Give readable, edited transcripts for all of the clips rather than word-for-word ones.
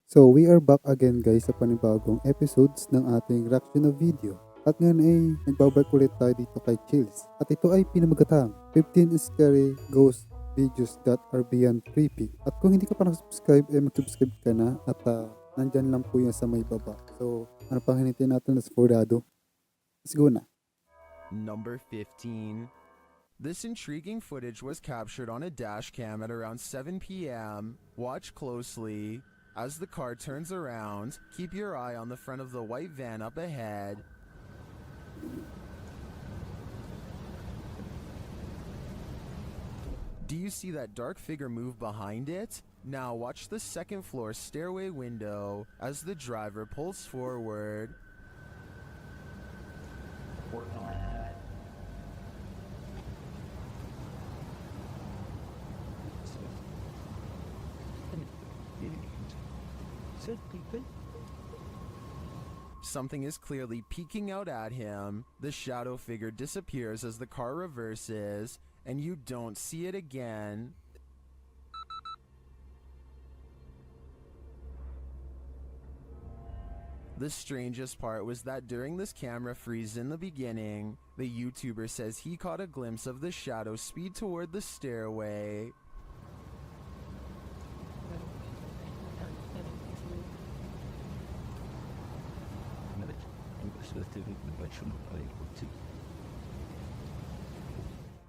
So we are back again guys sa panibagong episodes ng ating reaction na video. At ngayon ay nagbabalik ulit tayo dito kay Chills. At ito ay pinamagatang 15 scary ghost videos that are beyond creepy. At kung hindi ka pa nakasubscribe, mag-subscribe ka na at nandyan lang po yan sa may baba. So ano pang hinintay natin na sfordado? Let's go na. Number 15. This intriguing footage was captured on a dash cam at around 7 p.m. Watch closely. As the car turns around, keep your eye on the front of the white van up ahead. Do you see that dark figure move behind it? Now watch the second floor stairway window as the driver pulls forward. Something is clearly peeking out at him. The shadow figure disappears as the car reverses, and you don't see it again. The strangest part was that during this camera freeze in the beginning, the YouTuber says he caught a glimpse of the shadow speed toward the stairway.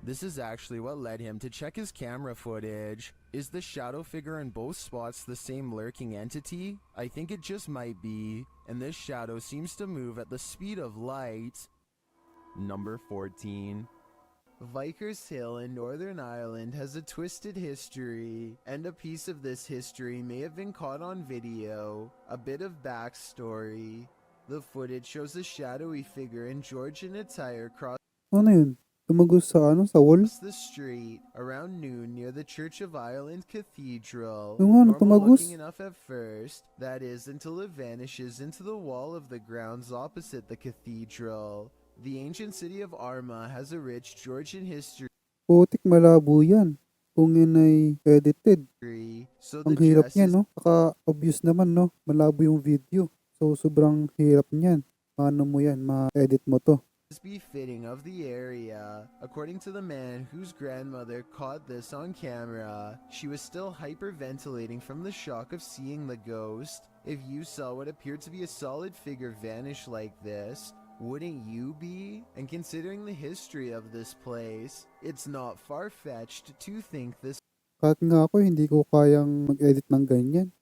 This is actually what led him to check his camera footage. Is the shadow figure in both spots the same lurking entity? I think it just might be, and this shadow seems to move at the speed of light. Number 14. Vickers Hill in Northern Ireland has a twisted history, and a piece of this history may have been caught on video. A bit of backstory. The footage shows a shadowy figure in Georgian attire cross Ano yun? Tumagos sa sa wall? the street around noon near the Church of Ireland Cathedral. Yung ano, Normal tumagos? looking enough at first, that is, until it vanishes into the wall of the grounds opposite the cathedral. The ancient city of Armagh has a rich Georgian history, Putik, malabo yan. Kung yun ay edited. so Ang the hirap dress niya, is no? Saka obvious naman, no? Malabo yung video. So, sobrang hirap niyan. Paano mo yan? Ma-edit mo to. befitting of the area. According to the man whose grandmother caught this on camera, she was still hyperventilating from the shock of seeing the ghost. If you saw what appeared to be a solid figure vanish like this, wouldn't you be? And considering the history of this place, it's not far-fetched to think this Kahit nga ako, hindi ko kayang mag-edit ng ganyan.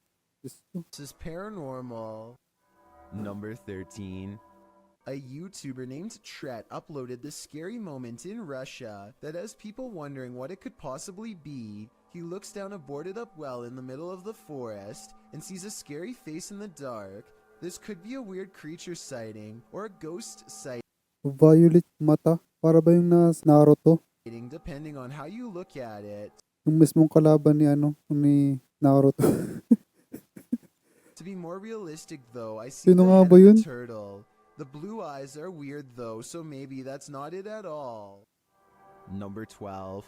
Diyos ko. is paranormal. Number 13. A YouTuber named Tret uploaded this scary moment in Russia that has people wondering what it could possibly be. He looks down a boarded up well in the middle of the forest and sees a scary face in the dark. This could be a weird creature sighting or a ghost sighting, Violet mata. Para ba yung Naruto? depending on how you look at it. Yung mismong kalaban ni Naruto. To be more realistic though, I see Sino the nga head ba of yun? a turtle. The blue eyes are weird though, so maybe that's not it at all. Number 12.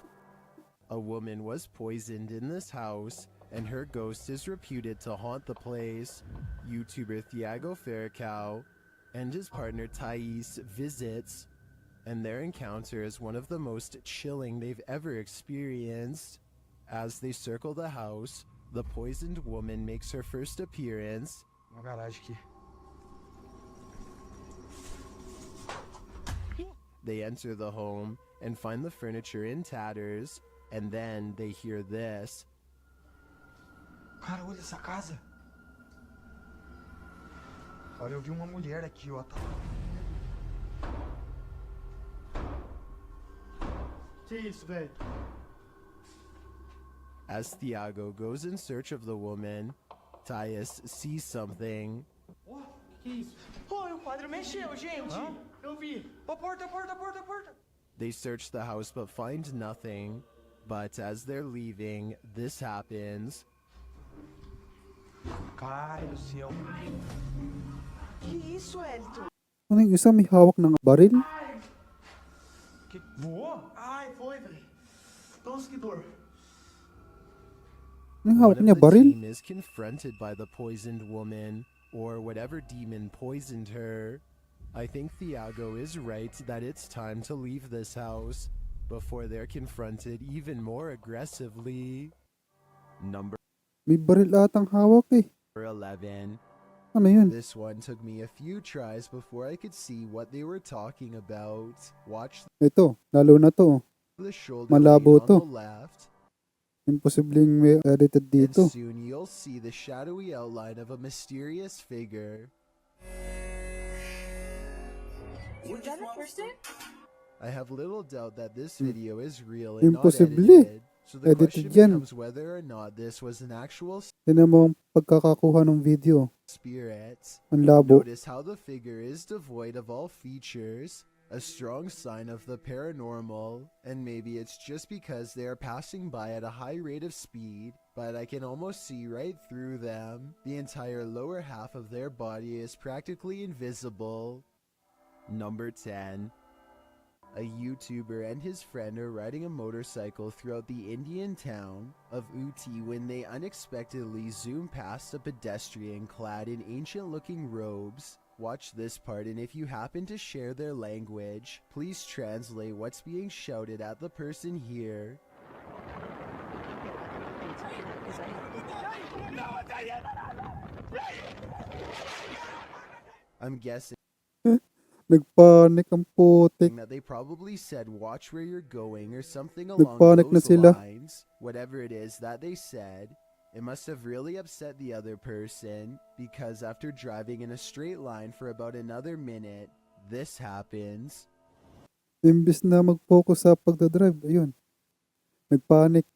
A woman was poisoned in this house, and her ghost is reputed to haunt the place. YouTuber 𝗙𝗙𝗟𝗪𝗪𝗪 and his partner Thais visits, and their encounter is one of the most chilling they've ever experienced. As they circle the house, the poisoned woman makes her first appearance. Uma garagem aqui. They enter the home and find the furniture in tatters, and then they hear this. Cara, olha essa casa. Olha, eu vi uma mulher aqui, ó. Que isso, velho? As Thiago goes in search of the woman, Thais sees something. Ó, que isso? Pô, o quadro mexeu, gente. Eu vi. Ó, porta. They search the house but find nothing. But as they're leaving, this happens. Caralho do céu. Que isso, Elton? Ano yung isa may hawak ng baril? Voou? Ai, foi, velho. Nossa, que dor. Anong One hawak of niya? the Baril? team is confronted by the poisoned woman, or whatever demon poisoned her. I think 𝗙𝗪𝗟𝗪 is right that it's time to leave this house before they're confronted even more aggressively. Number May baril atang hawak eh. 11. Ano yun? This one took me a few tries before I could see what they were talking about. Watch Ito, lalo na to. the shoulder Malabo lane on to. the left, Imposibleng may edited and dito. soon you'll see the shadowy outline of a mysterious figure. Was that a person? I have little doubt that this video is real and not Imposible. edited. So the Edited question yan. becomes whether or not this was an actual Tignan mo ang pagkakakuha ng video. spirit. Ang labo. Notice how the figure is devoid of all features, a strong sign of the paranormal, and maybe it's just because they are passing by at a high rate of speed, but I can almost see right through them. The entire lower half of their body is practically invisible. Number 10. A YouTuber and his friend are riding a motorcycle throughout the Indian town of 𝗙𝗙𝗟𝗪𝗪 when they unexpectedly zoom past a pedestrian clad in ancient-looking robes. Watch this part, and if you happen to share their language, please translate what's being shouted at the person here. I'm guessing Nagpanik ang putik. that they probably said watch where you're going or something along Nagpanik na those sila. lines. Whatever it is that they said, it must have really upset the other person, because after driving in a straight line for about another minute, this happens. Imbis na mag-focus sa pagdadrive, ayun. Nagpanik.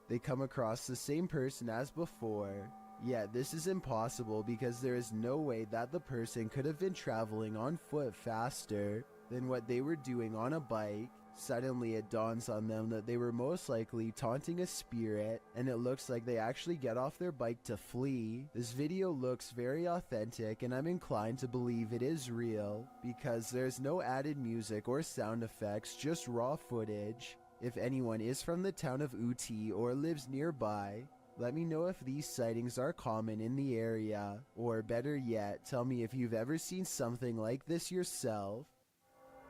They come across the same person as before. Yet this is impossible because there is no way that the person could have been traveling on foot faster than what they were doing on a bike. Suddenly it dawns on them that they were most likely taunting a spirit, and it looks like they actually get off their bike to flee. This video looks very authentic, and I'm inclined to believe it is real because there's no added music or sound effects, just raw footage. If anyone is from the town of 𝗙𝗙𝗪𝗪𝗪 or lives nearby, let me know if these sightings are common in the area, or better yet, tell me if you've ever seen something like this yourself.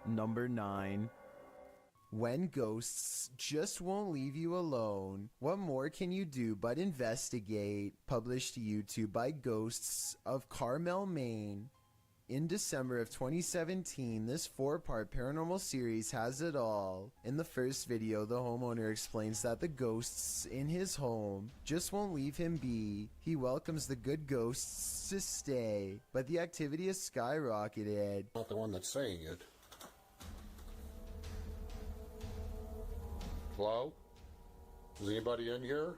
Number 9. When ghosts just won't leave you alone, what more can you do but investigate? Published to YouTube by Ghosts of Carmel, Maine. In December of 2017, this 4-part paranormal series has it all. In the first video, the homeowner explains that the ghosts in his home just won't leave him be. He welcomes the good ghosts to stay, but the activity has skyrocketed. Not the one that's saying it. Hello? Is anybody in here?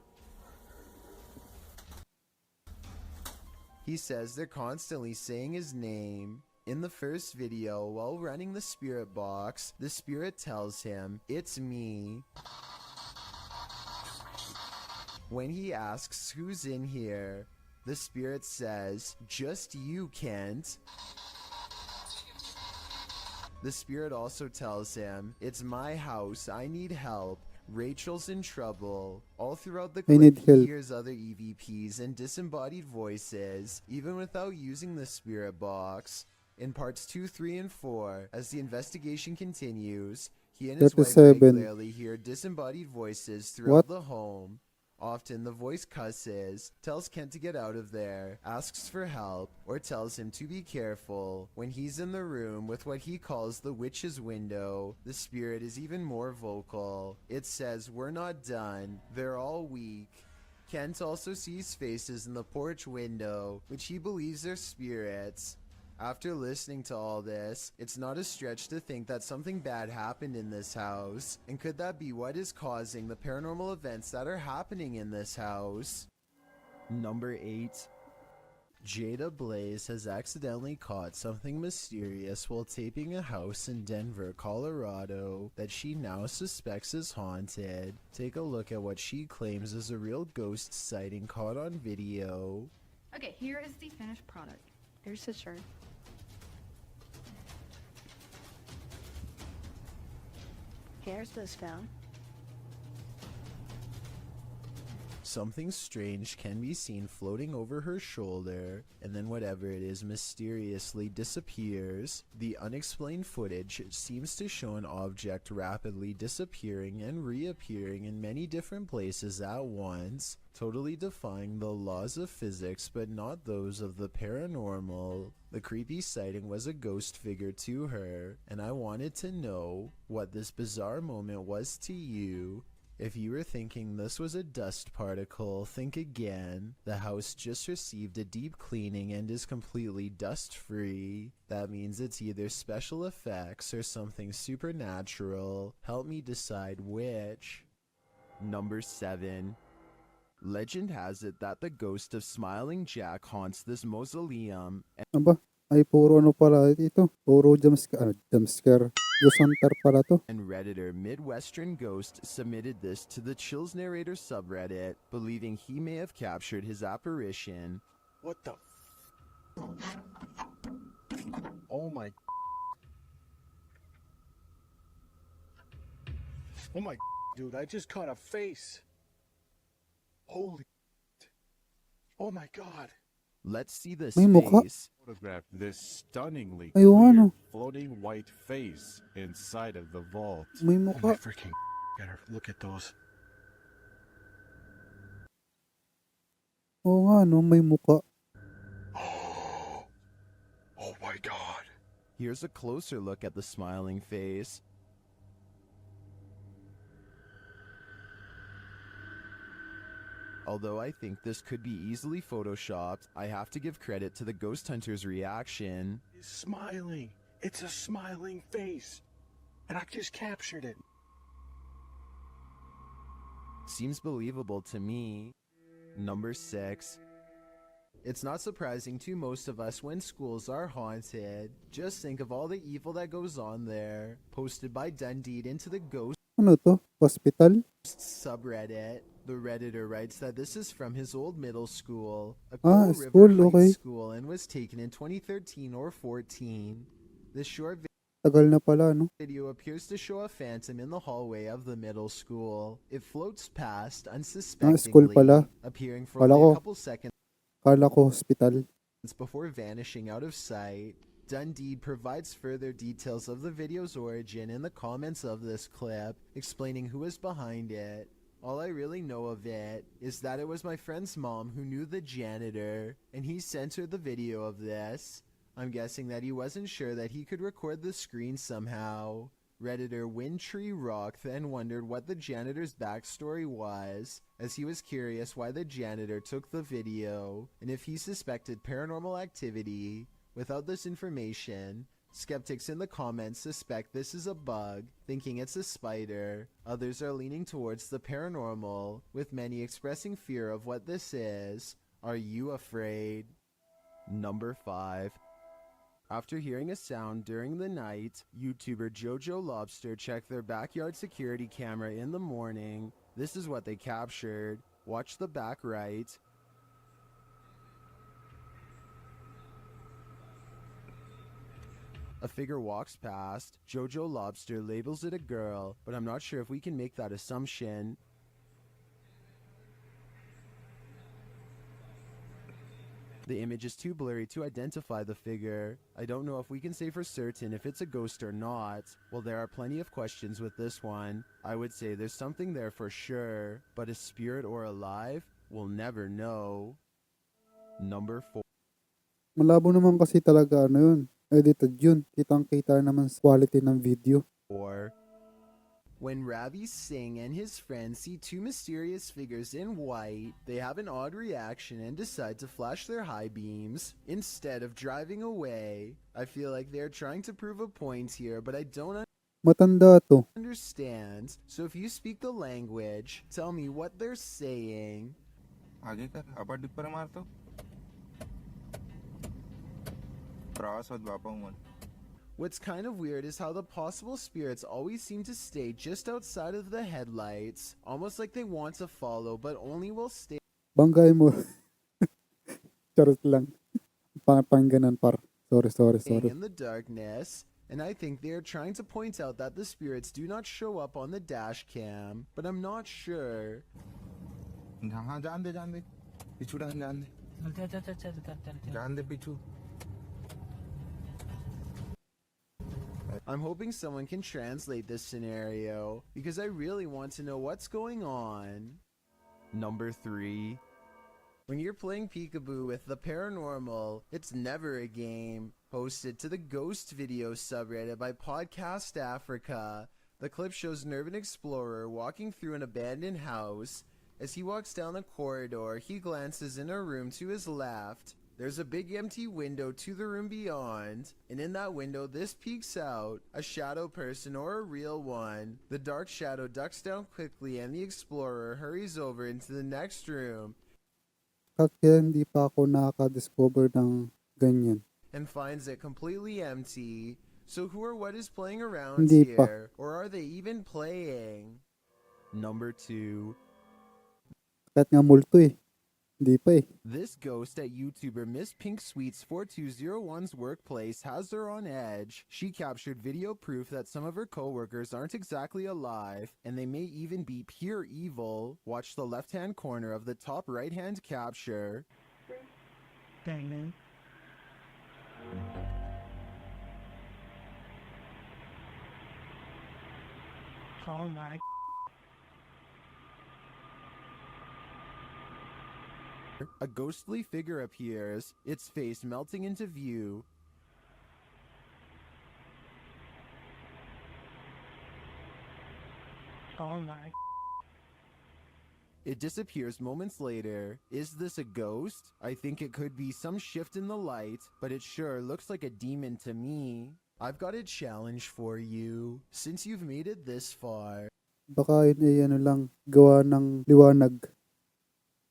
He says they're constantly saying his name. In the first video, while running the spirit box, the spirit tells him, "It's me." When he asks who's in here, the spirit says, "Just you, Kent." The spirit also tells him, "It's my house, I need help. Rachel's in trouble." All throughout the I clip, need he help. hears other EVPs and disembodied voices, even without using the spirit box. In parts 2, 3, and 4, as the investigation continues, he and his wife 37. regularly hear disembodied voices throughout What? the home. Often the voice cusses, tells Kent to get out of there, asks for help, or tells him to be careful. When he's in the room with what he calls the witch's window, the spirit is even more vocal. It says, "We're not done. They're all weak." Kent also sees faces in the porch window, which he believes are spirits. After listening to all this, it's not a stretch to think that something bad happened in this house. And could that be what is causing the paranormal events that are happening in this house? Number 8. 𝗙𝗪𝗪𝗪𝗪𝗪 has accidentally caught something mysterious while taping a house in Denver, Colorado that she now suspects is haunted. Take a look at what she claims is a real ghost sighting caught on video. Okay, here is the finished product. There's the shirt. cares was found. Something strange can be seen floating over her shoulder, and then whatever it is mysteriously disappears. The unexplained footage seems to show an object rapidly disappearing and reappearing in many different places at once, totally defying the laws of physics but not those of the paranormal. The creepy sighting was a ghost figure to her, and I wanted to know what this bizarre moment was to you. If you were thinking this was a dust particle, think again. The house just received a deep cleaning and is completely dust-free. That means it's either special effects or something supernatural. Help me decide which. Number 7. Legend has it that the ghost of Smiling Jack haunts this mausoleum. Aba, ay puro ano pala ito. Puro jumpscare. Ghost Hunter pala to. And Redditor Midwestern Ghost submitted this to the Chills Narrator subreddit, believing he may have captured his apparition. What the? Oh my. Oh my, dude, I just caught a face. Holy. Oh my god. Let's see this May mukha. face. Photograph this stunningly Ay, oo, clear ano. floating white face inside of the vault. May Oh my mukha. freaking. Gotta look at those. Oo nga, no, may mukha. Oh my god. Here's a closer look at the smiling face. Although I think this could be easily photoshopped, I have to give credit to the ghost hunter's reaction. He's smiling. It's a smiling face. And I just captured it. Seems believable to me. Number 6. It's not surprising to most of us when schools are haunted. Just think of all the evil that goes on there. Posted by Dundee into the Ghost Ano to? Hospital? subreddit. The Redditor writes that this is from his old middle school, a Ah, Coal school, River Heights okay. school, and was taken in 2013 or 14. This short Tagal na pala, no? video appears to show a phantom in the hallway of the middle school. It floats past school pala. unsuspectingly, appearing for Kala only ko. a couple seconds Kala ko hospital. before vanishing out of sight. Dundee provides further details of the video's origin in the comments of this clip, explaining who is behind it. All I really know of it is that it was my friend's mom who knew the janitor, and he sent her the video of this. I'm guessing that he wasn't sure that he could record the screen somehow. Redditor Windtree Rock then wondered what the janitor's backstory was, as he was curious why the janitor took the video, and if he suspected paranormal activity. Without this information, skeptics in the comments suspect this is a bug, thinking it's a spider. Others are leaning towards the paranormal, with many expressing fear of what this is. Are you afraid? Number 5. After hearing a sound during the night, YouTuber Jojo Lobster checked their backyard security camera in the morning. This is what they captured. Watch the back right. A figure walks past. Jojo Lobster labels it a girl, but I'm not sure if we can make that assumption. The image is too blurry to identify the figure. I don't know if we can say for certain if it's a ghost or not. Well, there are plenty of questions with this one. I would say there's something there for sure, but a spirit or alive? We'll never know. Number 4. Malabo naman kasi talaga ano yun. Edited yun. Kitang-kita naman sa quality ng video. When Ravi Singh and his friends see two mysterious figures in white, they have an odd reaction and decide to flash their high beams instead of driving away. I feel like they're trying to prove a point here, but I don't Matanda to. understand. So if you speak the language, tell me what they're saying. आगे कर अपर dipper मार तो प्रवास होत बापा मन What's kind of weird is how the possible spirits always seem to stay just outside of the headlights, almost like they want to follow but only will stay Banggay mo. Charot lang. Pangganan par. Sorry. in the darkness. and I think they are trying to point out that the spirits do not show up on the dash cam, but I'm not sure. हाँ जान दे पिछू जान दे पिछू I'm hoping someone can translate this scenario, because I really want to know what's going on. Number 3. When you're playing peekaboo with the paranormal, it's never a game. Posted to the Ghost video subreddit by Podcast Africa. The clip shows an urban explorer walking through an abandoned house. As he walks down the corridor, he glances in a room to his left. There's a big empty window to the room beyond, and in that window this peeks out, a shadow person or a real one. The dark shadow ducks down quickly and the explorer hurries over into the next room Kaya hindi pa ako nakaka-discover ng ganyan. and finds it completely empty. So who or what is playing around Hindi pa. here? Or are they even playing? Number 2. Kahit nga multo eh. Hindi pa eh. This ghost at YouTuber Miss Pink Sweets 4201's workplace has her on edge. She captured video proof that some of her coworkers aren't exactly alive, and they may even be pure evil. Watch the left-hand corner of the top right-hand capture. Dang, man. Oh my. A ghostly figure appears, its face melting into view. Oh my. It disappears moments later. Is this a ghost? I think it could be some shift in the light, but it sure looks like a demon to me. I've got a challenge for you. Since you've made it this far, Baka yun ay ano lang, gawa ng liwanag.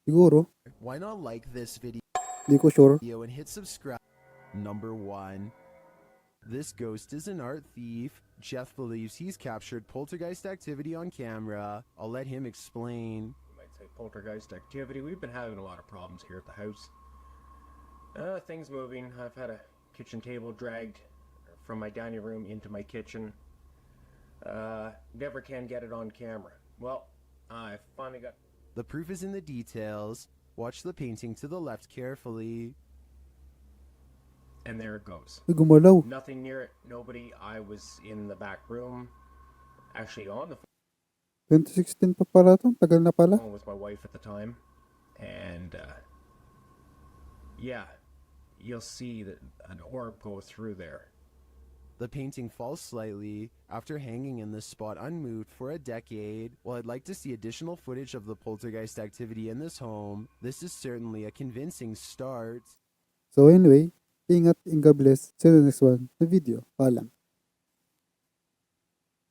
Siguro, why not like this video di ko sure. and hit subscribe? Number 1. This ghost is an art thief. Jeff believes he's captured poltergeist activity on camera. I'll let him explain. You might say poltergeist activity. We've been having a lot of problems here at the house. Things moving. I've had a kitchen table dragged from my dining room into my kitchen. Never can get it on camera. Well, I finally got... The proof is in the details. Watch the painting to the left carefully. And there it goes. Ay, gumalaw. Nothing near it. Nobody. I was in the back room. Actually on the 2016 pa pala to. Tagal na pala. phone with my wife at the time. And, yeah. You'll see that an orb go through there. The painting falls slightly after hanging in this spot unmoved for a decade. While I'd like to see additional footage of the poltergeist activity in this home, this is certainly a convincing start. So anyway, ingat and God bless. See you in the next one. The video. Paalam.